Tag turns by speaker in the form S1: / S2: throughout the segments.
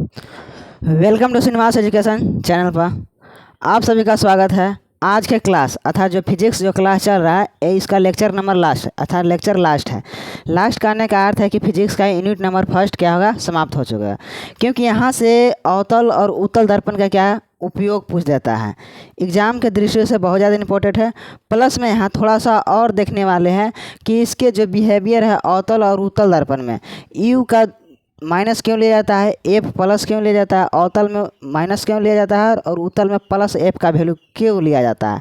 S1: Welcome to Srinivas education channel पर आप सभी का स्वागत है। आज के क्लास अर्थात जो फिजिक्स जो क्लास चल रहा है इसका लेक्चर नंबर लास्ट अर्थात लेक्चर लास्ट है। लास्ट करने का अर्थ है कि फिजिक्स का यूनिट नंबर फर्स्ट क्या होगा, समाप्त हो चुका है। क्योंकि यहाँ से अवतल और उत्तल दर्पण का क्या उपयोग पूछ देता है, एग्ज़ाम के दृष्टि से बहुत ज़्यादा इंपॉर्टेंट है। प्लस में यहाँ थोड़ा सा और देखने वाले हैं कि इसके जो बिहेवियर है अवतल और उत्तल दर्पण में यू का माइनस क्यों लिया जाता है, एफ प्लस क्यों लिया जाता है, अवतल में माइनस क्यों लिया जाता है और उत्तल में प्लस एफ का वैल्यू क्यों लिया जाता है,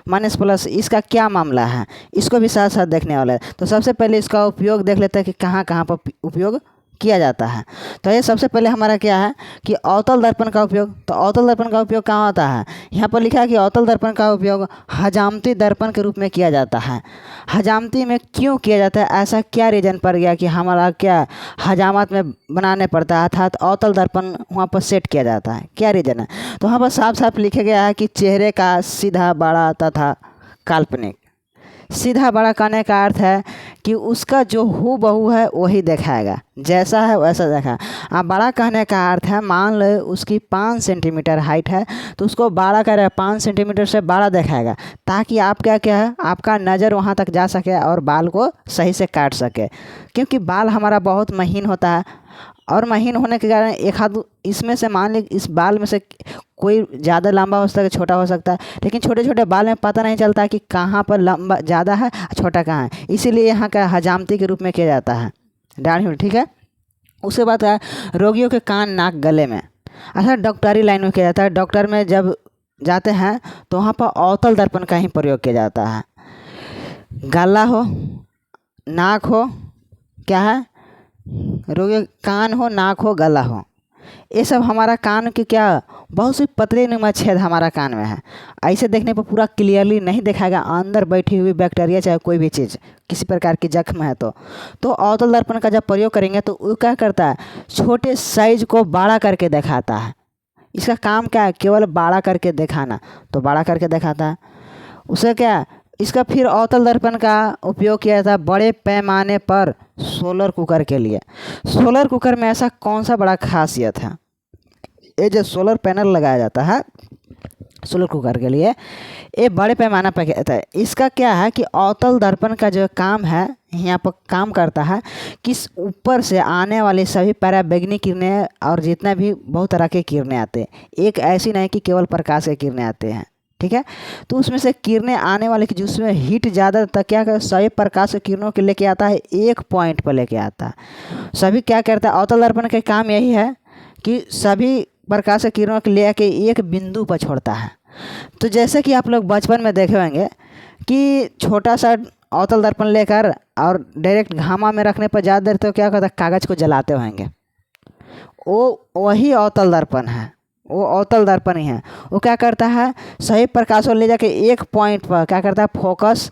S1: माइनस प्लस, इसका क्या मामला है, इसको भी साथ साथ देखने वाला है। तो सबसे पहले इसका उपयोग देख लेते हैं कि कहाँ कहाँ पर उपयोग किया जाता है। तो ये सबसे पहले हमारा क्या है कि अवतल दर्पण का उपयोग। तो अवतल दर्पण का उपयोग कहाँ होता है, यहाँ पर लिखा है कि अवतल दर्पण का उपयोग हजामती दर्पण के रूप में किया जाता है। हजामती में क्यों किया जाता है, ऐसा क्या रीज़न पड़ गया कि हमारा क्या हजामत में बनाने पड़ता है अर्थात अवतल दर्पण वहाँ पर सेट किया जाता है, क्या रीज़न है। तो वहाँ पर साफ साफ लिखा गया है कि चेहरे का सीधा बड़ा तथा काल्पनिक। सीधा बड़ा करने का अर्थ है कि उसका जो हूबहू है वही दिखाएगा, जैसा है वैसा देखा। अब बड़ा कहने का अर्थ है मान लो उसकी 5 सेंटीमीटर हाइट है तो उसको बड़ा कर 5 सेंटीमीटर से बड़ा दिखाएगा, ताकि आप क्या क्या है आपका नज़र वहाँ तक जा सके और बाल को सही से काट सके। क्योंकि बाल हमारा बहुत महीन होता है और महीन होने के कारण एक हाथ इसमें से मान ली इस बाल में से कोई ज़्यादा लंबा हो सकता है, छोटा हो सकता है, लेकिन छोटे छोटे बाल में पता नहीं चलता कि कहाँ पर लंबा ज़्यादा है छोटा कहाँ है। इसीलिए यहाँ का हजामती के रूप में किया जाता है दाढ़ी, ठीक है। उसके बाद है रोगियों के कान नाक गले में अर्थात डॉक्टरी लाइन में किया जाता है। डॉक्टर में जब जाते हैं तो वहाँ पर अवतल दर्पण का ही प्रयोग किया जाता है। गला हो नाक हो, क्या है रोगी कान हो नाक हो गला हो, ये सब हमारा कान के क्या बहुत सी पतले नुमा छेद हमारा कान में है। ऐसे देखने पर पूरा क्लियरली नहीं दिखाएगा, अंदर बैठी हुई बैक्टीरिया चाहे कोई भी चीज़ किसी प्रकार की जख्म है तो अवतल दर्पण का जब प्रयोग करेंगे तो वो क्या करता है छोटे साइज को बड़ा करके दिखाता है। इसका काम क्या है, केवल बड़ा करके दिखाना, तो बड़ा करके दिखाता है। उसे क्या इसका फिर अवतल दर्पण का उपयोग किया जाता है बड़े पैमाने पर सोलर कुकर के लिए। सोलर कुकर में ऐसा कौन सा बड़ा खासियत है, ये जो सोलर पैनल लगाया जाता है सोलर कुकर के लिए ये बड़े पैमाना पर कहता है। इसका क्या है कि अवतल दर्पण का जो काम है यहाँ पर काम करता है कि ऊपर से आने वाली सभी पराबैंगनी किरणें और जितना भी बहुत तरह के किरणें आते हैं, एक ऐसी नहीं कि केवल प्रकाश के किरणें आते हैं, ठीक है। तो उसमें से किरणें आने वाले की जिसमें हीट ज़्यादा तक क्या कर सभी प्रकाश के किरणों के लेके आता है, एक पॉइंट पर लेके आता है। सभी क्या करता है अवतल दर्पण का काम यही है कि सभी प्रकाश के किरणों के लेके एक बिंदु पर छोड़ता है। तो जैसे कि आप लोग बचपन में देखे होंगे कि छोटा सा अवतल दर्पण लेकर और डायरेक्ट घामा में रखने पर ज़्यादा देर तो क्या करता है कागज़ को जलाते होंगे, वो वही अवतल दर्पण है, वो अवतल दर्पण ही है। वो क्या करता है सही प्रकाश को ले जाके एक पॉइंट पर क्या करता है फोकस,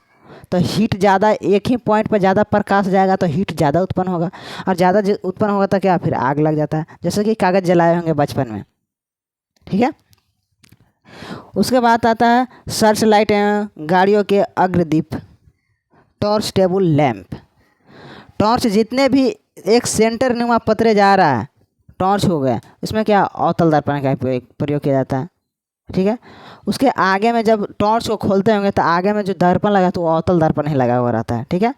S1: तो हीट ज़्यादा एक ही पॉइंट पर ज़्यादा प्रकाश जाएगा तो हीट ज़्यादा उत्पन्न होगा और ज़्यादा उत्पन्न होगा तो क्या फिर आग लग जाता है, जैसे कि कागज़ जलाए होंगे बचपन में, ठीक है। उसके बाद आता है सर्च लाइट एवं गाड़ियों के अग्रदीप, टॉर्च टेबल लैंप। टॉर्च जितने भी एक सेंटर नुमा पतरे जा रहा है टॉर्च हो गया, इसमें क्या अवतल दर्पण का प्रयोग किया जाता है, ठीक है। उसके आगे में जब टॉर्च को खोलते होंगे तो आगे में जो दर्पण लगा तो वो अवतल दर्पण ही लगा हुआ रहता है, ठीक है।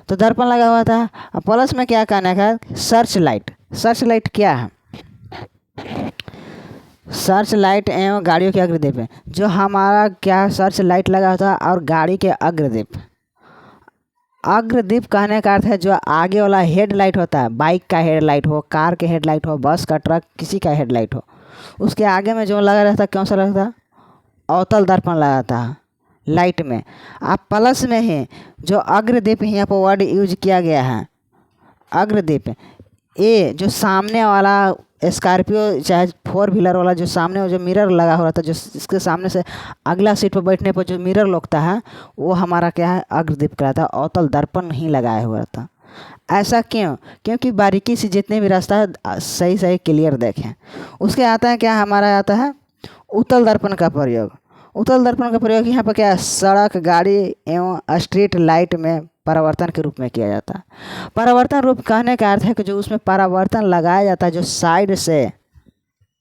S1: तो दर्पण लगा हुआ था। अब प्लस में क्या कहना है सर्च लाइट। सर्च लाइट क्या है, सर्च लाइट एवं गाड़ियों के अग्रदीप है। जो हमारा क्या सर्च लाइट लगा होता है और गाड़ी के अग्रदीप, अग्रदीप कहने का अर्थ है जो आगे वाला हेडलाइट होता है, बाइक का हेडलाइट हो, कार के हेडलाइट हो, बस का ट्रक किसी का हेडलाइट हो, उसके आगे में जो लगा रहता है कौन सा लगता है अवतल दर्पण लगाता है लाइट में। आप प्लस में ही जो अग्रदीप यहाँ पर वर्ड यूज किया गया है अग्रदीप, ये जो सामने वाला स्कॉर्पियो चाहे 4 व्हीलर वाला जो सामने जो मिरर लगा हो रहा था, जो इसके सामने से अगला सीट पर बैठने पर जो मिरर लगता है वो हमारा क्या है अग्रदीप कहलाता है, अवतल दर्पण ही लगाया हुआ था। ऐसा क्यों, क्योंकि बारीकी से जितने भी रास्ता है सही सही क्लियर देखें। उसके आता है क्या हमारा आता है उत्तल दर्पण का प्रयोग। उत्तल दर्पण का प्रयोग यहाँ पर क्या है सड़क गाड़ी एवं स्ट्रीट लाइट में परावर्तन के रूप में किया जाता है। परावर्तन रूप कहने का अर्थ है कि जो उसमें परावर्तन लगाया जाता है जो साइड से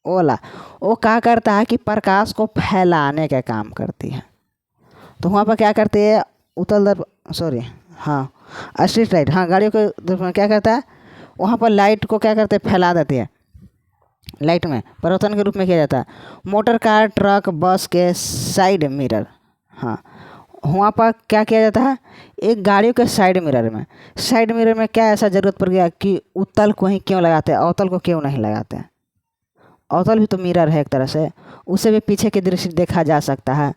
S1: ओला, वो क्या करता है कि प्रकाश को फैलाने का काम करती है। तो वहाँ पर क्या करती है, उत्तल दर्पण, सॉरी हाँ स्ट्रीट लाइट, हाँ गाड़ियों के दर्पण क्या करता है, वहाँ पर लाइट को क्या करते हैं, फैला देती है। लाइट में परिवर्तन के रूप में किया जाता है। मोटर कार, ट्रक, बस के साइड मिरर, हाँ वहाँ पर क्या किया जाता है, एक गाड़ियों के साइड मिरर में क्या ऐसा ज़रूरत पड़ गया कि उत्तल को ही क्यों लगाते हैं, अवतल को क्यों नहीं लगाते हैं। अवतल भी तो मिरर है एक तरह से, उसे भी पीछे की दृश्य देखा जा सकता है,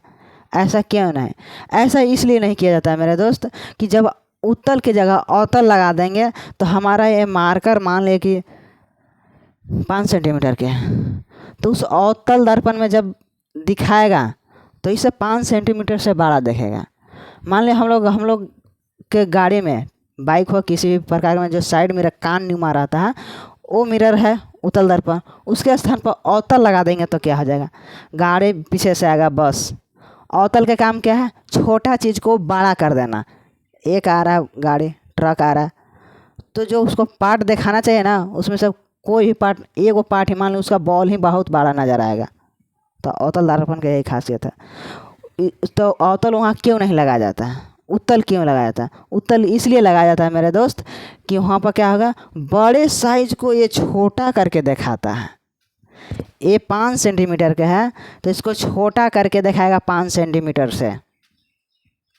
S1: ऐसा क्यों नहीं। ऐसा इसलिए नहीं किया जाता है मेरे दोस्त कि जब उत्तल की जगह अवतल लगा देंगे तो हमारा ये मार्कर मान ले कि 5 सेंटीमीटर के हैं, तो उस अवतल दर्पण में जब दिखाएगा तो इसे 5 सेंटीमीटर से बड़ा देखेगा। मान लिया हम लोग के गाड़ी में, बाइक हो किसी भी प्रकार में, जो साइड मिरर कान नुमा रहता है वो मिरर है उत्तल दर्पण, उसके स्थान पर अवतल लगा देंगे तो क्या हो जाएगा, गाड़ी पीछे से आएगा बस। अवतल का काम क्या है, छोटा चीज़ को बड़ा कर देना। एक आ रहा है गाड़ी, ट्रक आ रहा है, तो जो उसको पार्ट दिखाना चाहिए ना, उसमें से कोई भी पार्ट, एक वो पार्ट ही मान लो उसका बॉल ही बहुत बड़ा नज़र आएगा। तो अवतल दर्पण की यही खासियत है। तो अवतल वहाँ क्यों नहीं लगाया जाता है, उत्तल क्यों लगाया जाता है, उत्तल इसलिए लगाया जाता है मेरे दोस्त कि वहाँ पर क्या होगा, बड़े साइज को ये छोटा करके दिखाता है। ये 5 सेंटीमीटर का है तो इसको छोटा करके दिखाएगा 5 सेंटीमीटर से,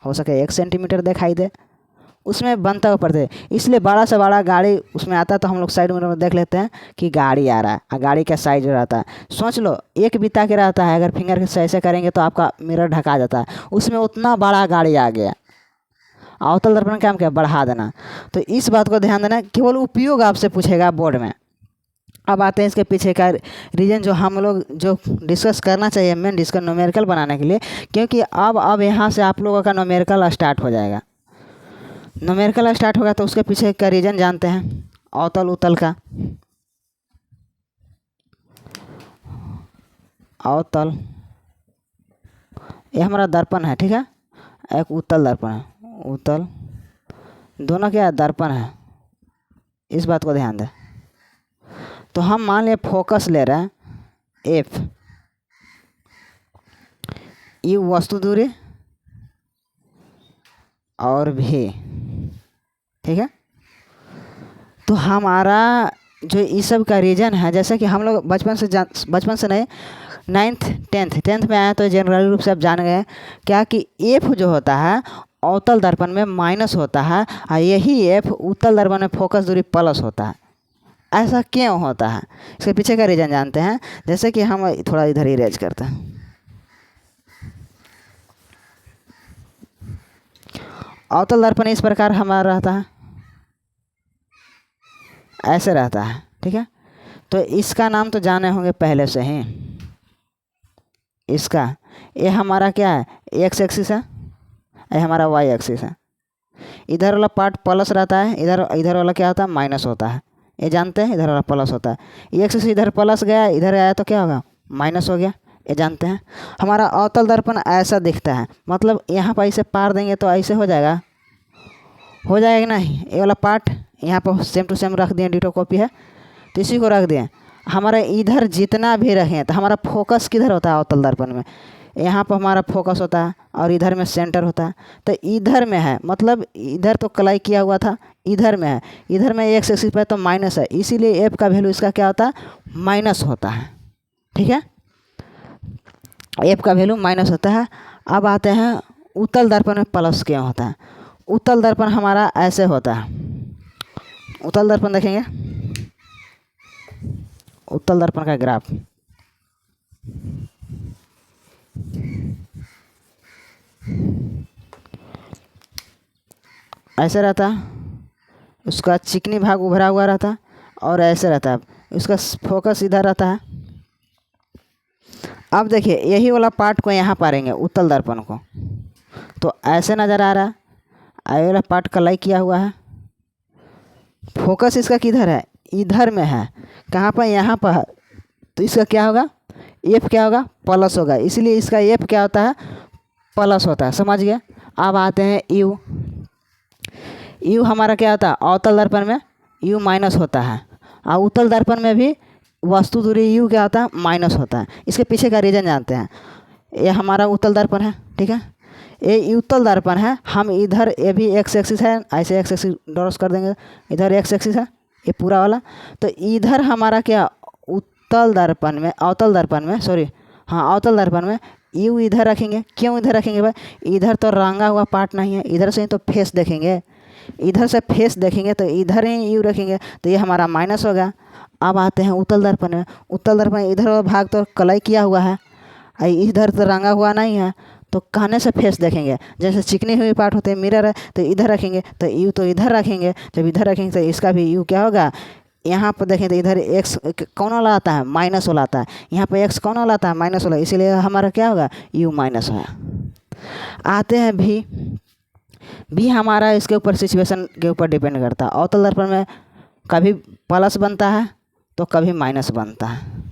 S1: हो सके 1 सेंटीमीटर दिखाई दे, उसमें बनता हुआ पड़ते, इसलिए बड़ा से बड़ा गाड़ी उसमें आता है तो हम लोग साइड मिरर में देख लेते हैं कि गाड़ी आ रहा है, और गाड़ी का साइज रहता है। सोच लो एक बिता के रहता है, अगर फिंगर से ऐसे करेंगे तो आपका मिरर ढका जाता है, उसमें उतना बड़ा गाड़ी आ गया। अवतल दर्पण का काम क्या, बढ़ा देना। तो इस बात को ध्यान देना, केवल उपयोग आपसे पूछेगा बोर्ड में। अब आते हैं इसके पीछे का रीज़न, जो हम लोग जो डिस्कस करना चाहिए मेन डिस्कस न्यूमेरिकल बनाने के लिए, क्योंकि अब यहाँ से आप लोगों का न्यूमेरिकल स्टार्ट हो जाएगा। न्यूमेरिकल स्टार्ट होगा तो उसके पीछे का रीज़न जानते हैं, अवतल उत्तल का। अवतल ये हमारा दर्पण है, ठीक है, एक उत्तल दर्पण है, उत्तल दोनों क्या दर्पण है, इस बात को ध्यान दें। तो हम मान लिया फोकस ले रहे हैं एफ, यू वस्तु दूरी और भी, ठीक है। तो हमारा जो इस सब का रीजन है, जैसे कि हम लोग बचपन से नहीं, 9th 10th में आया तो जनरल रूप से आप जान गए क्या कि एफ जो होता है अवतल दर्पण में माइनस होता है, और यही एफ उत्तल दर्पण में फोकस दूरी प्लस होता है। ऐसा क्यों होता है, इसके पीछे का रीज़न जानते हैं। जैसे कि हम थोड़ा इधर ही रेज करते हैं, अवतल दर्पण इस प्रकार हमारा रहता है, ऐसे रहता है, ठीक है। तो इसका नाम तो जाने होंगे पहले से ही, इसका ये हमारा क्या है, एक्स एक्सिस है, ये हमारा वाई एक्सिस है। इधर वाला पार्ट प्लस रहता है, इधर वाला क्या होता है, माइनस होता है, ये जानते हैं। इधर वाला प्लस होता है, ये एक्सिस इधर प्लस गया, इधर आया तो क्या होगा, माइनस हो गया, ये जानते हैं। हमारा अवतल दर्पण ऐसा दिखता है, मतलब यहाँ पर ऐसे पार देंगे तो ऐसे हो जाएगा कि नहीं। ये वाला पार्ट यहाँ पर सेम टू सेम रख दिए, डिटो कॉपी है तो इसी को रख दिए। हमारे इधर जितना भी रखें तो हमारा फोकस किधर होता है अवतल दर्पण में, यहाँ पर हमारा फोकस होता है और इधर में सेंटर होता है। तो इधर में है, मतलब इधर तो कलाई किया हुआ था, इधर में है, इधर में एक्स एक्सिस पे तो माइनस है, इसीलिए एफ का वैल्यू इसका क्या होता है, माइनस होता है, ठीक है। एफ का वैल्यू माइनस होता है। अब आते हैं उत्तल दर्पण में प्लस क्यों होता है। उत्तल दर्पण हमारा ऐसे होता है, उत्तल दर्पण देखेंगे, उत्तल दर्पण का ग्राफ ऐसे रहता है, उसका चिकनी भाग उभरा हुआ रहता है और ऐसे रहता है, उसका फोकस इधर रहता है। अब देखिए यही वाला पार्ट को यहाँ पारेंगे उत्तल दर्पण को, तो ऐसे नज़र आ रहा है, ये वाला पार्ट कलाई किया हुआ है, फोकस इसका किधर है, इधर में है, कहाँ पर, यहाँ पर। तो इसका क्या होगा, एफ क्या होगा, प्लस होगा, इसलिए इसका एफ क्या होता है, प्लस होता है, समझ गया। अब आते हैं यू, यू हमारा क्या होता है, अवतल दर्पण में यू माइनस होता है, और उत्तल दर्पण में भी वस्तु दूरी u क्या होता है, माइनस होता है। इसके पीछे का रीज़न जानते हैं। ये हमारा उत्तल दर्पण है, ठीक है, ये उत्तल दर्पण है। हम इधर ये भी एक्स एक्सिस है, ऐसे एक्स एक्सिस ड्रॉस कर देंगे, इधर एक्स एक्सिस है ये पूरा वाला। तो इधर हमारा क्या उत्तल दर्पण में, अवतल दर्पण में, सॉरी हाँ अवतल दर्पण में यू इधर रखेंगे। क्यों इधर रखेंगे भाई, इधर तो रंगा हुआ पार्ट नहीं है, इधर से ही तो फेस देखेंगे, इधर से फेस देखेंगे तो इधर ही यू रखेंगे, तो ये हमारा माइनस हो गया। अब आते हैं उत्तल दर्पण में। उत्तल दर्पण इधर वाला भाग तो कलई किया हुआ है, इधर तो रंगा हुआ नहीं है, तो कहने से फेस देखेंगे। जैसे चिकनी हुई पार्ट होते हैं, मिरर है तो इधर रखेंगे, तो यू तो इधर रखेंगे। जब इधर रखेंगे तो इसका भी यू क्या होगा, यहाँ पर देखें तो इधर एक्स कौन वाला आता है, माइनस वाला आता है, यहाँ पर एक्स कौन वाला आता है, माइनस वाला, इसीलिए हमारा क्या होगा, यू माइनस होगा। आते हैं भी हमारा इसके ऊपर सिचुएशन के ऊपर डिपेंड करता है। अवतल दर्पण में कभी प्लस बनता है तो कभी माइनस बनता है,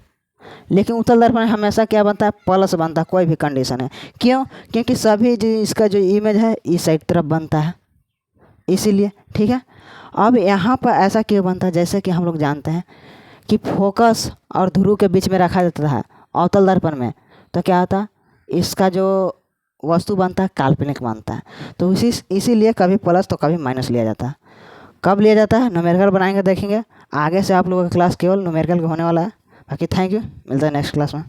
S1: लेकिन उत्तल दर्पण में हमेशा क्या बनता है, प्लस बनता है, कोई भी कंडीशन है। क्यों, क्योंकि सभी जो इसका जो इमेज है इस साइड तरफ बनता है, इसीलिए, ठीक है। अब यहाँ पर ऐसा क्यों बनता है, जैसे कि हम लोग जानते हैं कि फोकस और ध्रुव के बीच में रखा जाता है अवतल दर्पण में, तो क्या होता है, इसका जो वस्तु बनता है काल्पनिक बनता है। तो इसीलिए कभी प्लस तो कभी माइनस लिया जाता है। कब लिया जाता है, न्यूमेरिकल बनाएंगे, देखेंगे। आगे से आप लोगों का क्लास केवल न्यूमेरिकल का होने वाला है। बाकी थैंक यू, मिलता है नेक्स्ट क्लास में।